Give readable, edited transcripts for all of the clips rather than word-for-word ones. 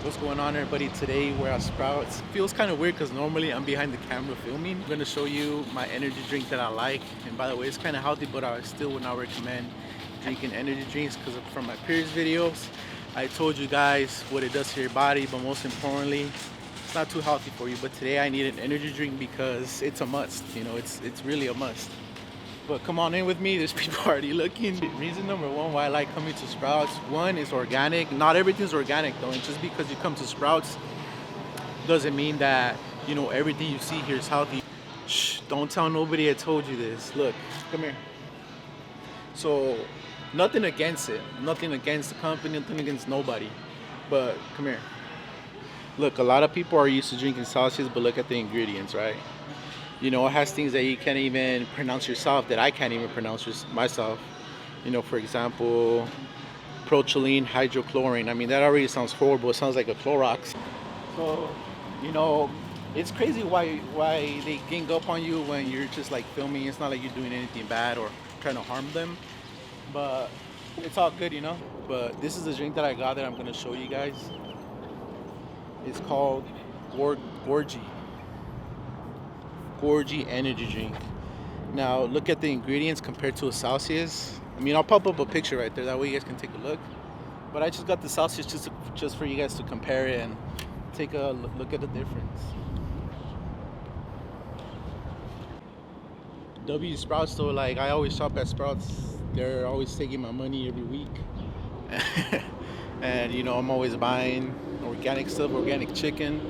What's going on, everybody? Today we're at Sprouts. Feels kind of weird because normally I'm behind the camera filming. I'm gonna show you my energy drink that I like, and by the way, it's kind of healthy, but I still would not recommend drinking energy drinks because from my previous videos I told you guys what it does to your body, but most importantly, it's not too healthy for you. But today I need an energy drink because it's a must. You know, it's really a must. But come on in with me, there's people already looking. Reason number one why I like coming to Sprouts, one is organic. Not everything's organic though, and just because you come to Sprouts doesn't mean that, you know, everything you see here is healthy. Shh, don't tell nobody I told you this. Look, come here. So, nothing against it. Nothing against the company, nothing against nobody. But, come here. Look, a lot of people are used to drinking sausages, but look at the ingredients, right? You know, it has things that you can't even pronounce yourself, that I can't even pronounce myself. You know, for example, propylene hydrochlorine. I mean, that already sounds horrible. It sounds like a Clorox. So, you know, it's crazy why they gang up on you when you're just like filming. It's not like you're doing anything bad or trying to harm them. But it's all good, you know? But this is the drink that I got that I'm going to show you guys. It's called Gorgie energy drink. Now look at the ingredients compared to a Celsius. I mean, I'll pop up a picture right there, that way you guys can take a look. But I just got the Celsius just for you guys to compare it and take a look at the difference. Sprouts though, like I always shop at Sprouts. They're always taking my money every week. And you know, I'm always buying organic stuff, organic chicken.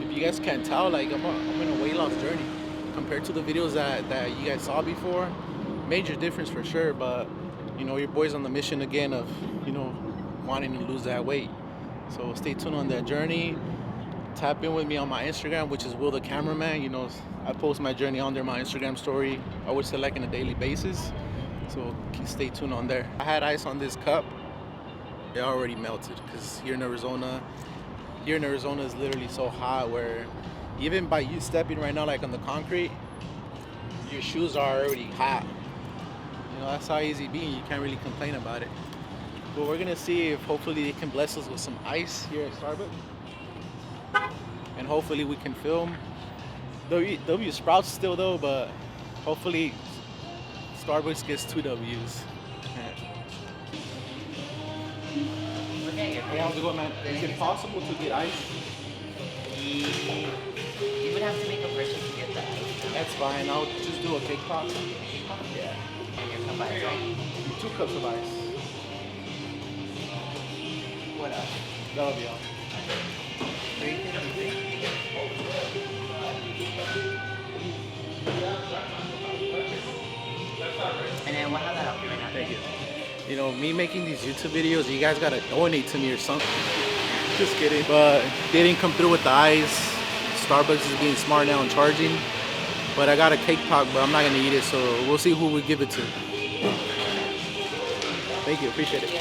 If you guys can't tell, like I'm in a weight loss journey compared to the videos that you guys saw before. Major difference for sure, but you know, your boy's on the mission again of, you know, wanting to lose that weight. So stay tuned on that journey. Tap in with me on my Instagram, which is Will the Cameraman. You know, I post my journey on there, my Instagram story. I would say like on a daily basis. So stay tuned on there. I had ice on this cup. It already melted because here in Arizona is literally so hot where even by you stepping right now like on the concrete, your shoes are already hot. You know, that's how easy it being. You can't really complain about it. But we're gonna see if hopefully they can bless us with some ice here at Starbucks, and hopefully we can film. W Sprouts still though, but hopefully Starbucks gets 2 W's. Hey, how's it going, man? Is it possible to get ice? You would have to make a purchase to get the ice. That's fine. I'll just do a cake pop. Yeah. And your cup ice, right? 2 cups of ice. What else? That'll be all. And then we'll have that up here right now. Thank you. You know, me making these YouTube videos, you guys gotta donate to me or something. Just kidding. But they didn't come through with the ice. Starbucks is being smart now and charging. But I got a cake pop, but I'm not gonna eat it, so we'll see who we give it to. Thank you, appreciate it.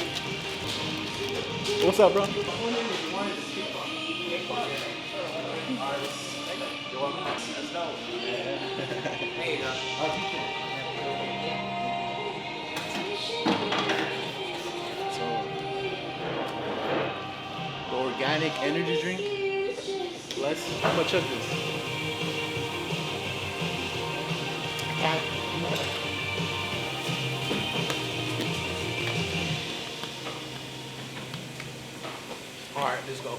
What's up, bro? You're welcome. Let's go. There you go. Organic energy drink. How much of this? I can't. Alright, let's go.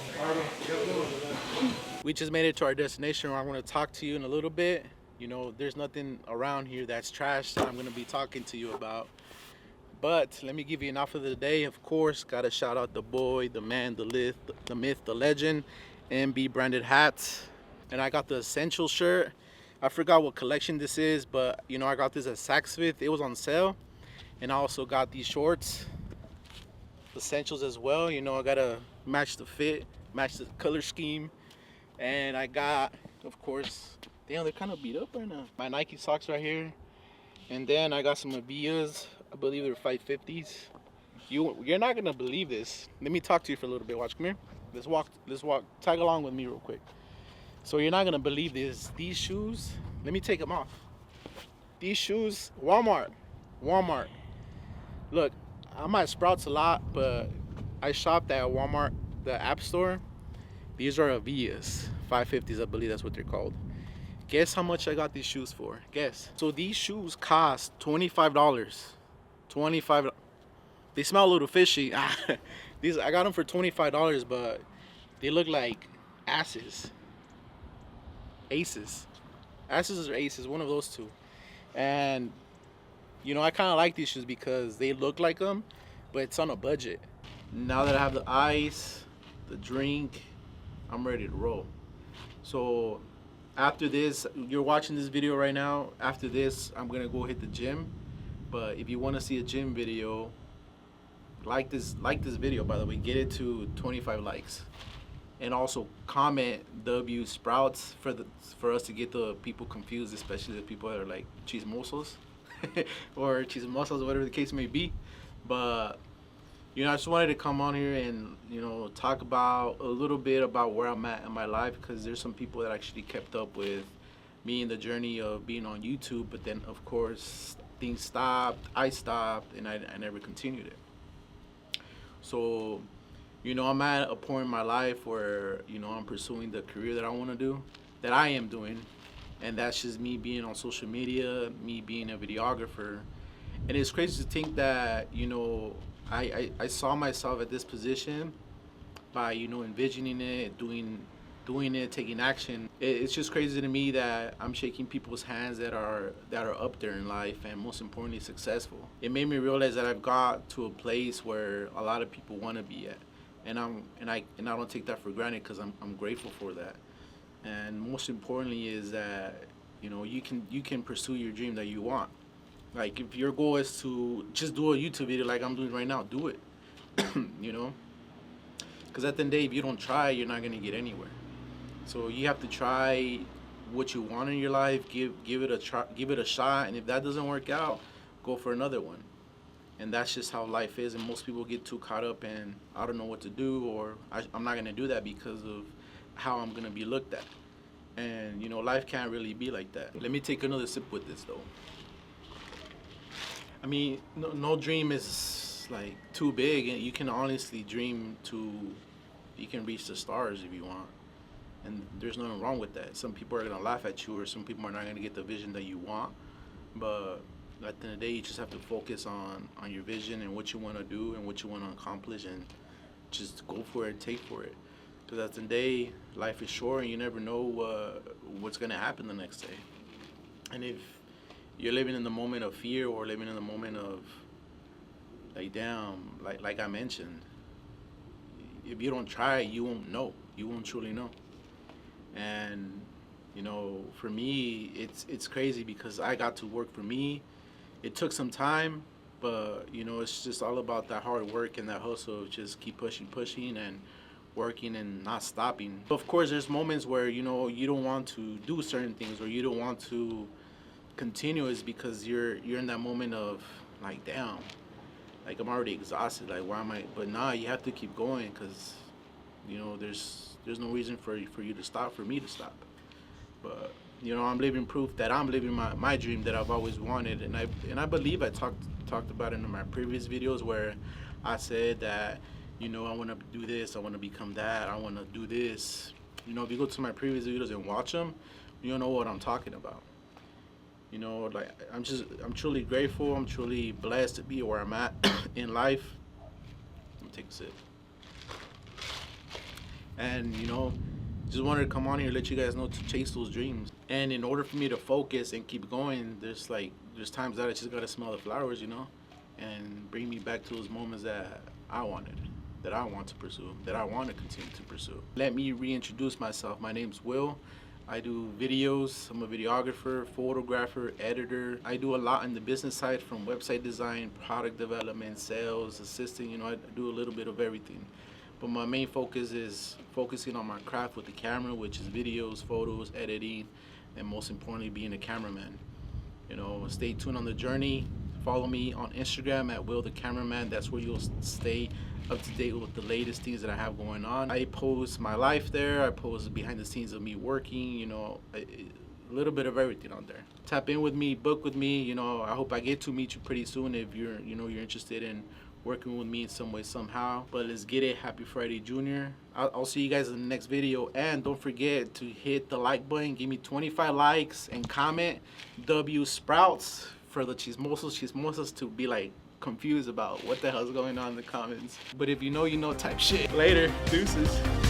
We just made it to our destination where I'm going to talk to you in a little bit. You know, there's nothing around here that's trash that I'm going to be talking to you about. But let me give you an outfit of the day. Of course, gotta shout out the boy, the man, the myth, the legend, MB branded hats. And I got the Essential shirt. I forgot what collection this is, but you know, I got this at Saks Fifth. It was on sale. And I also got these shorts, Essentials as well. You know, I gotta match the fit, match the color scheme. And I got, of course, damn, they're kind of beat up right now. My Nike socks right here. And then I got some Avias. I believe they're 550s. You're not gonna believe this. Let me talk to you for a little bit. Watch, come here. Let's walk. Tag along with me real quick. So you're not gonna believe this. These shoes. Let me take them off. These shoes, Walmart. Look, I'm at Sprouts a lot, but I shopped at Walmart the App Store. These are Avias 550s, I believe that's what they're called. Guess how much I got these shoes for? Guess. So these shoes cost $25. 25. They smell a little fishy. These I got them for $25, but they look like asses. Aces. Asses or aces, one of those two. And I kind of like these shoes because they look like them, but it's on a budget. Now that I have the ice, the drink, I'm ready to roll. So after this, you're watching this video right now. After this, I'm gonna go hit the gym. But if you want to see a gym video, like this video, by the way, get it to 25 likes, and also comment W Sprouts for us to get the people confused, especially the people that are like chismosos or chismosas, whatever the case may be. But I just wanted to come on here and talk about a little bit about where I'm at in my life, because there's some people that actually kept up with me in the journey of being on YouTube, but then of course things stopped, I stopped, and I never continued it. So I'm at a point in my life where I'm pursuing the career that I want to do, that I am doing, and that's just me being on social media, me being a videographer. And it's crazy to think that I saw myself at this position by envisioning it, doing it, taking action. It's just crazy to me that I'm shaking people's hands that are up there in life, and most importantly successful. It made me realize that I've got to a place where a lot of people want to be at, and I don't take that for granted, because I'm grateful for that. And most importantly is that you can pursue your dream that you want. Like, if your goal is to just do a YouTube video like I'm doing right now, do it. Because at the end of the day, if you don't try, you're not going to get anywhere. So you have to try what you want in your life, give it a try, give it a shot, and if that doesn't work out, go for another one. And that's just how life is. And most people get too caught up in, I don't know what to do, or I'm not going to do that because of how I'm going to be looked at. And life can't really be like that. Let me take another sip with this though. I mean, no dream is like too big, and you can honestly dream you can reach the stars if you want. And there's nothing wrong with that. Some people are gonna laugh at you, or some people are not gonna get the vision that you want. But at the end of the day, you just have to focus on your vision and what you want to do and what you want to accomplish, and just go for it, take for it. Because at the end of the day, life is short, and you never know what's gonna happen the next day. And if you're living in the moment of fear, or living in the moment of like I mentioned, if you don't try, you won't know. You won't truly know. And for me, it's crazy because I got to work for me. It took some time, but it's just all about that hard work and that hustle of just keep pushing and working and not stopping. Of course, there's moments where you don't want to do certain things, or you don't want to continue, is because you're in that moment of like, damn, like I'm already exhausted, like why am I? But nah, you have to keep going, because there's no reason for you to stop, for me to stop. But I'm living proof that I'm living my dream that I've always wanted. And I believe I talked about it in my previous videos, where I said that I want to do this, I want to become that, I want to do this. If you go to my previous videos and watch them, you'll know what I'm talking about. Like, I'm truly grateful, I'm truly blessed to be where I'm at in life. Let me take a sip. And just wanted to come on here and let you guys know to chase those dreams. And in order for me to focus and keep going, there's times that I just gotta smell the flowers, and bring me back to those moments that I wanted, that I want to pursue, that I want to continue to pursue. Let me reintroduce myself. My name's Will. I do videos. I'm a videographer, photographer, editor. I do a lot in the business side, from website design, product development, sales, assisting. I do a little bit of everything. But my main focus is focusing on my craft with the camera, which is videos, photos, editing, and most importantly, being a cameraman. Stay tuned on the journey. Follow me on Instagram at Will the Cameraman. That's where you'll stay up to date with the latest things that I have going on. I post my life there. I post behind the scenes of me working, a little bit of everything on there. Tap in with me, book with me. I hope I get to meet you pretty soon if you're interested in working with me in some way, somehow. But let's get it. Happy Friday, Junior. I'll see you guys in the next video. And don't forget to hit the like button. Give me 25 likes and comment W Sprouts for the chismosos to be like confused about what the hell's going on in the comments. But if you know type shit. Later. Deuces.